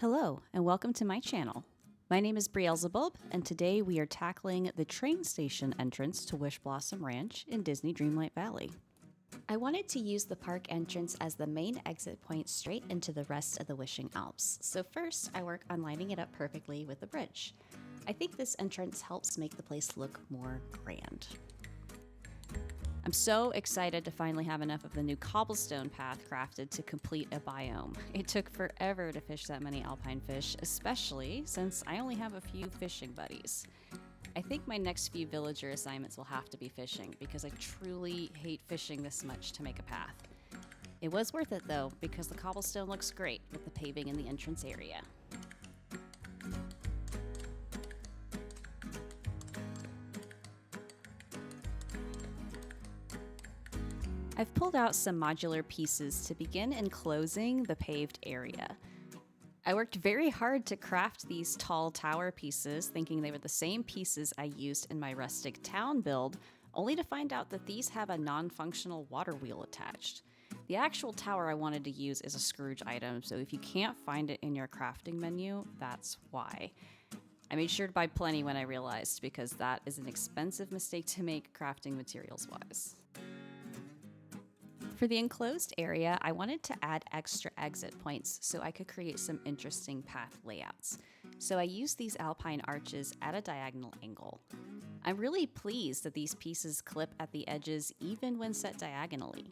Hello, and welcome to my channel. My name is Beelzebub, and today we are tackling the train station entrance to Wishblossom Ranch in Disney Dreamlight Valley. I wanted to use the park entrance as the main exit point straight into the rest of the Wishing Alps, so first I work on lining it up perfectly with the bridge. I think this entrance helps make the place look more grand. I'm so excited to finally have enough of the new cobblestone path crafted to complete a biome. It took forever to fish that many alpine fish, especially since I only have a few fishing buddies. I think my next few villager assignments will have to be fishing because I truly hate fishing this much to make a path. It was worth it though, because the cobblestone looks great with the paving in the entrance area. I've pulled out some modular pieces to begin enclosing the paved area. I worked very hard to craft these tall tower pieces, thinking they were the same pieces I used in my rustic town build, only to find out that these have a non-functional water wheel attached. The actual tower I wanted to use is a Scrooge item, so if you can't find it in your crafting menu, that's why. I made sure to buy plenty when I realized, because that is an expensive mistake to make crafting materials-wise. For the enclosed area, I wanted to add extra exit points so I could create some interesting path layouts. So I used these alpine arches at a diagonal angle. I'm really pleased that these pieces clip at the edges even when set diagonally.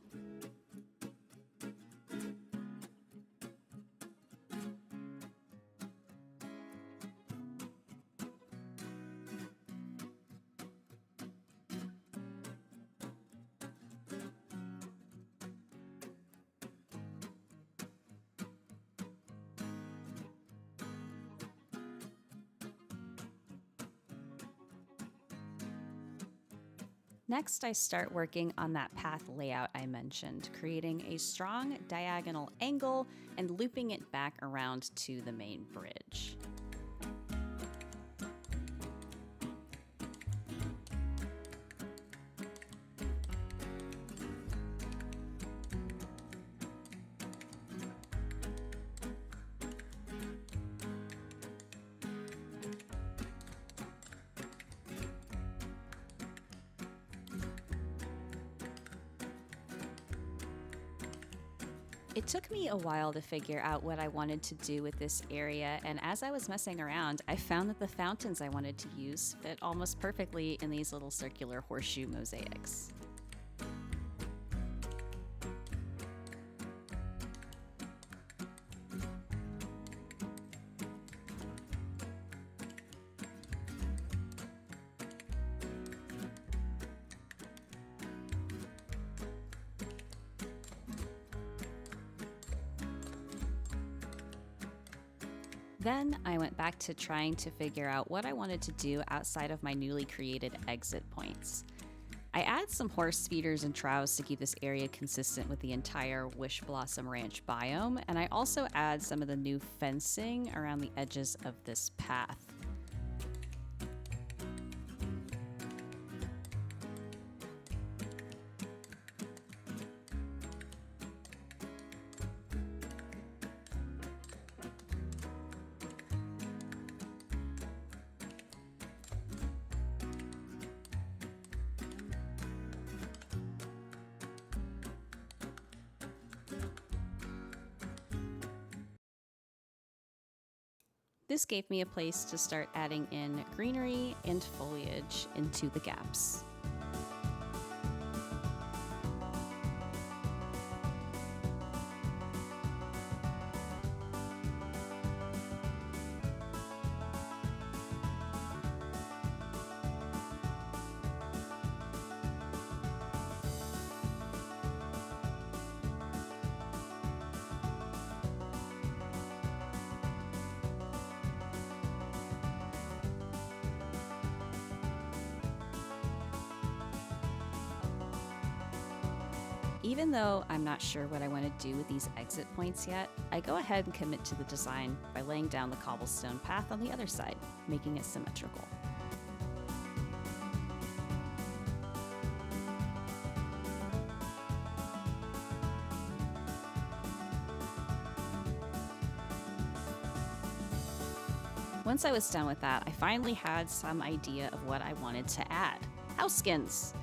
Next, I start working on that path layout I mentioned, creating a strong diagonal angle and looping it back around to the main bridge. It took me a while to figure out what I wanted to do with this area, and as I was messing around, I found that the fountains I wanted to use fit almost perfectly in these little circular horseshoe mosaics. Then I went back to trying to figure out what I wanted to do outside of my newly created exit points. I add some horse feeders and troughs to keep this area consistent with the entire Wishblossom Ranch biome, and I also add some of the new fencing around the edges of this path. This gave me a place to start adding in greenery and foliage into the gaps. Even though I'm not sure what I want to do with these exit points yet, I go ahead and commit to the design by laying down the cobblestone path on the other side, making it symmetrical. Once I was done with that, I finally had some idea of what I wanted to add. House skins!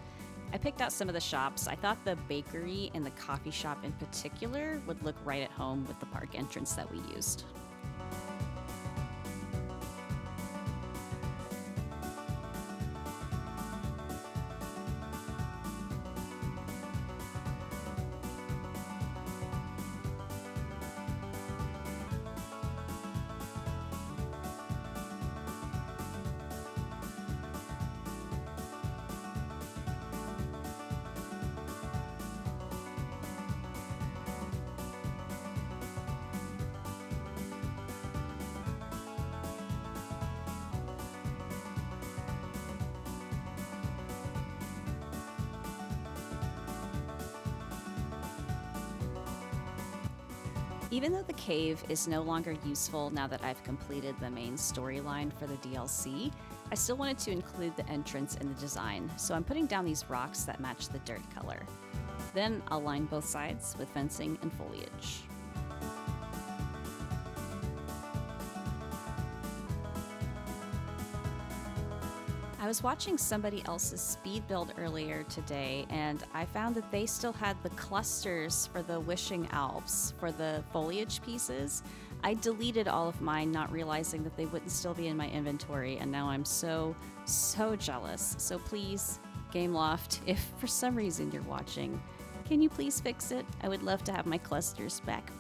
I picked out some of the shops. I thought the bakery and the coffee shop in particular would look right at home with the park entrance that we used. Even though the cave is no longer useful now that I've completed the main storyline for the DLC, I still wanted to include the entrance in the design, so I'm putting down these rocks that match the dirt color. Then I'll line both sides with fencing and foliage. I was watching somebody else's speed build earlier today, and I found that they still had the clusters for the wishing Alps for the foliage pieces. I deleted all of mine, not realizing that they wouldn't still be in my inventory, and now I'm so jealous. So please, Gameloft, if for some reason you're watching, can you please fix it? I would love to have my clusters back.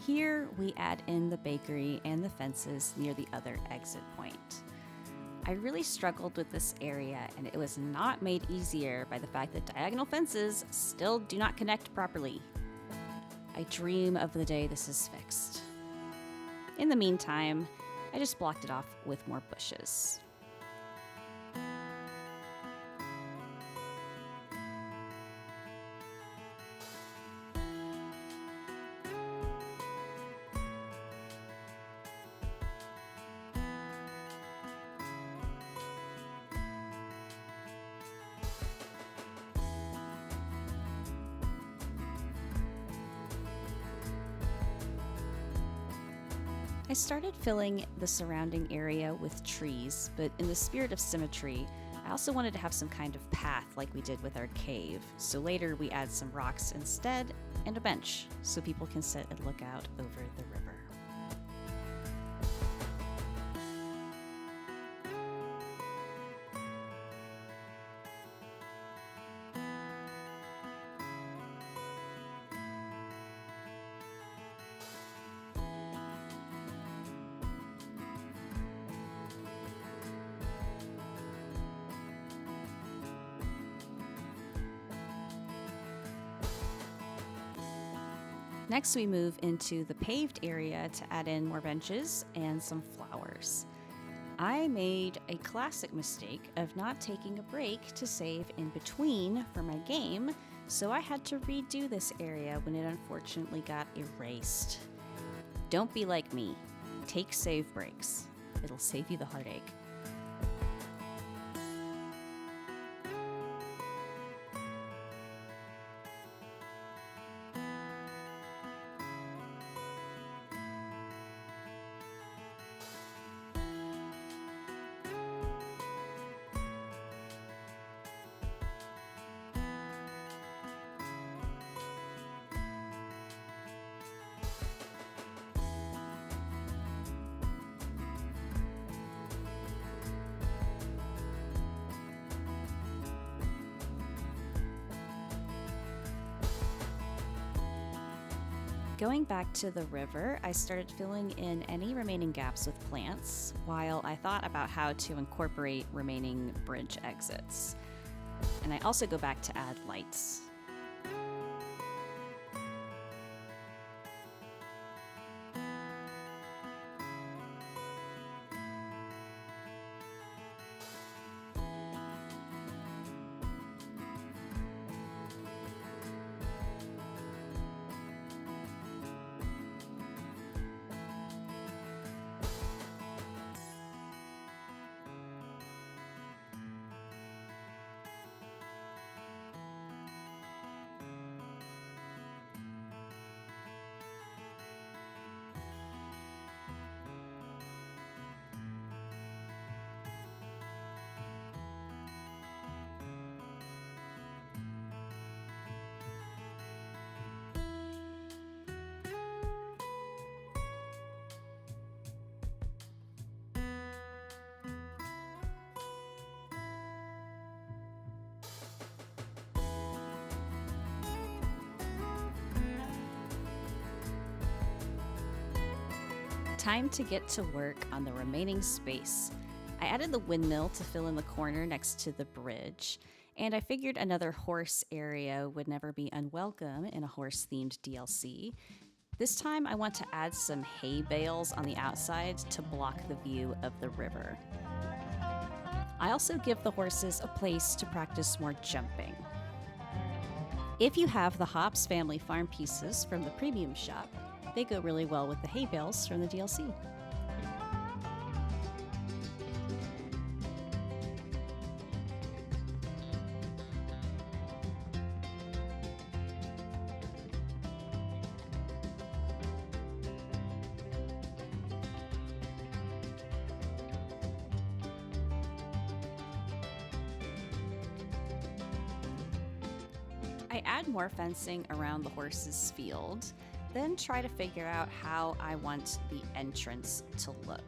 Here, we add in the bakery and the fences near the other exit point. I really struggled with this area, and it was not made easier by the fact that diagonal fences still do not connect properly. I dream of the day this is fixed. In the meantime, I just blocked it off with more bushes. I started filling the surrounding area with trees, but in the spirit of symmetry, I also wanted to have some kind of path like we did with our cave, so later we add some rocks instead and a bench so people can sit and look out over the river. Next, we move into the paved area to add in more benches and some flowers. I made a classic mistake of not taking a break to save in between for my game, so I had to redo this area when it unfortunately got erased. Don't be like me. Take save breaks. It'll save you the heartache. Going back to the river, I started filling in any remaining gaps with plants while I thought about how to incorporate remaining bridge exits. And I also go back to add lights. Time to get to work on the remaining space. I added the windmill to fill in the corner next to the bridge, and I figured another horse area would never be unwelcome in a horse-themed DLC. This time I want to add some hay bales on the outside to block the view of the river. I also give the horses a place to practice more jumping. If you have the Hops Family Farm pieces from the premium shop, they go really well with the hay bales from the DLC. I add more fencing around the horses' field, then try to figure out how I want the entrance to look.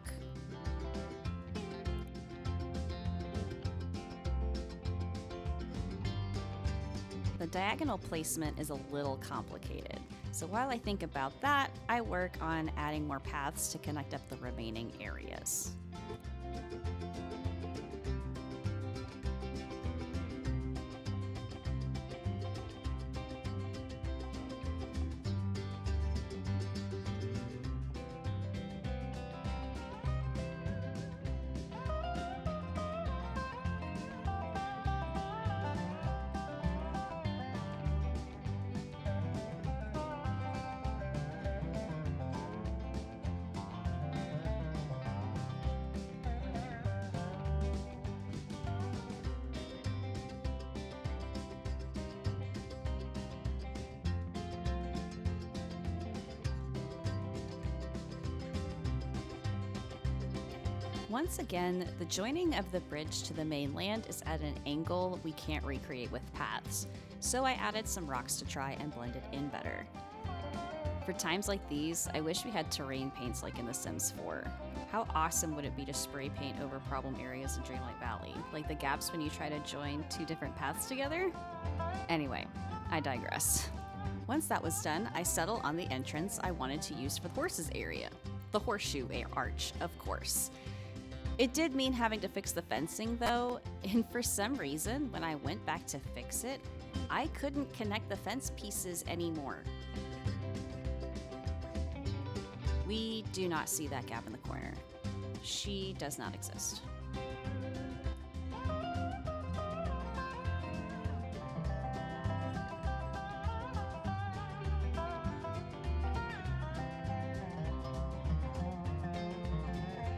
The diagonal placement is a little complicated, so while I think about that, I work on adding more paths to connect up the remaining areas. Once again, the joining of the bridge to the mainland is at an angle we can't recreate with paths, so I added some rocks to try and blend it in better. For times like these, I wish we had terrain paints like in The Sims 4. How awesome would it be to spray paint over problem areas in Dreamlight Valley, like the gaps when you try to join two different paths together? Anyway, I digress. Once that was done, I settled on the entrance I wanted to use for the horses area. The horseshoe arch, of course. It did mean having to fix the fencing though, and for some reason, when I went back to fix it, I couldn't connect the fence pieces anymore. We do not see that gap in the corner. She does not exist.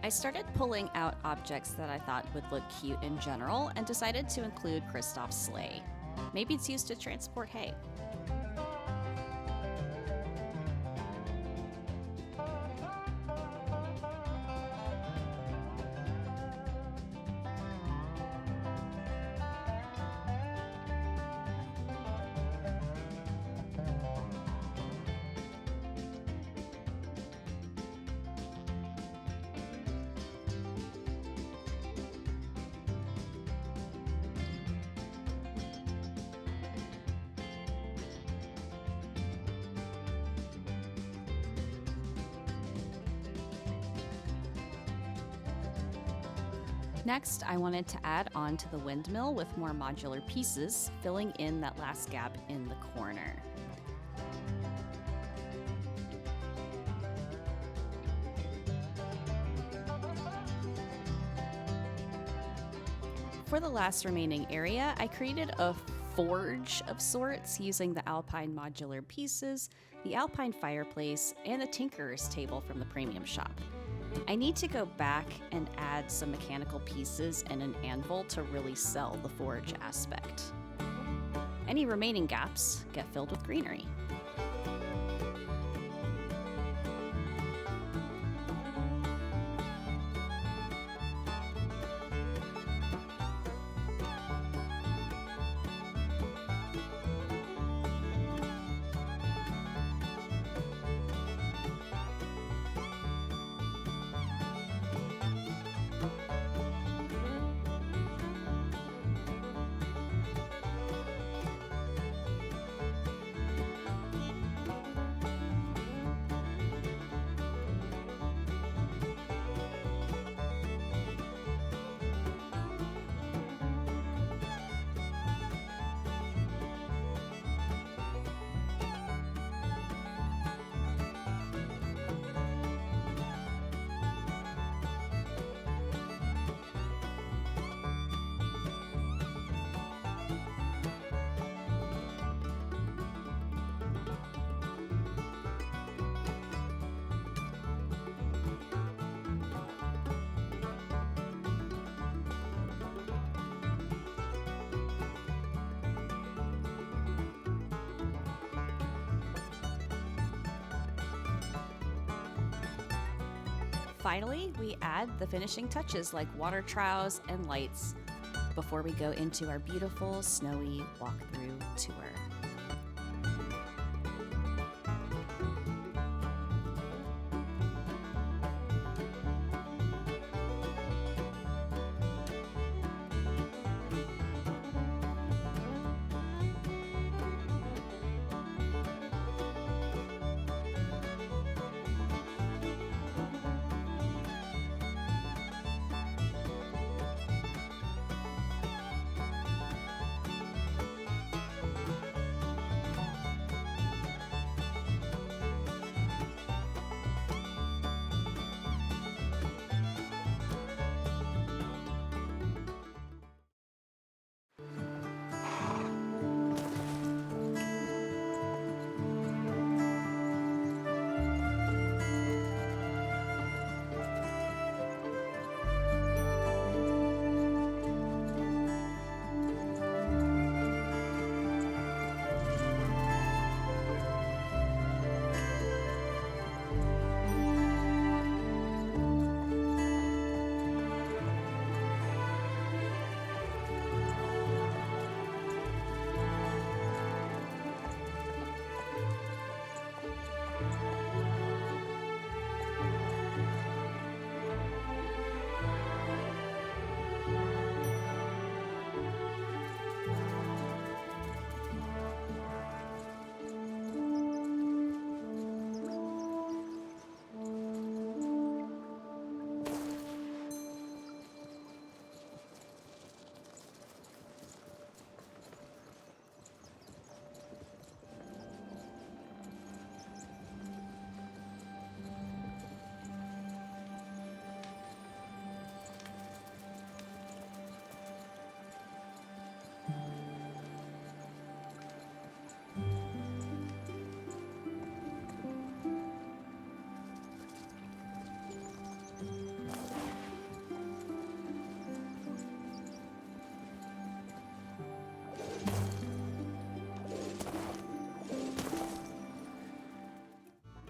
I started pulling out objects that I thought would look cute in general and decided to include Kristoff's sleigh. Maybe it's used to transport hay. Next, I wanted to add on to the windmill with more modular pieces, filling in that last gap in the corner. For the last remaining area, I created a forge of sorts using the Alpine modular pieces, the Alpine fireplace, and the Tinkerer's table from the premium shop. I need to go back and add some mechanical pieces and an anvil to really sell the forge aspect. Any remaining gaps get filled with greenery. Finally, we add the finishing touches like water troughs and lights before we go into our beautiful snowy walkthrough tour.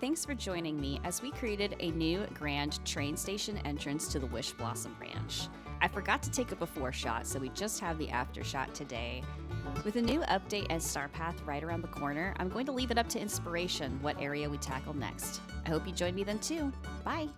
Thanks for joining me as we created a new grand train station entrance to the Wishblossom Ranch. I forgot to take a before shot, so we just have the after shot today. With a new update and star path right around the corner, I'm going to leave it up to inspiration what area we tackle next. I hope you join me then too. Bye!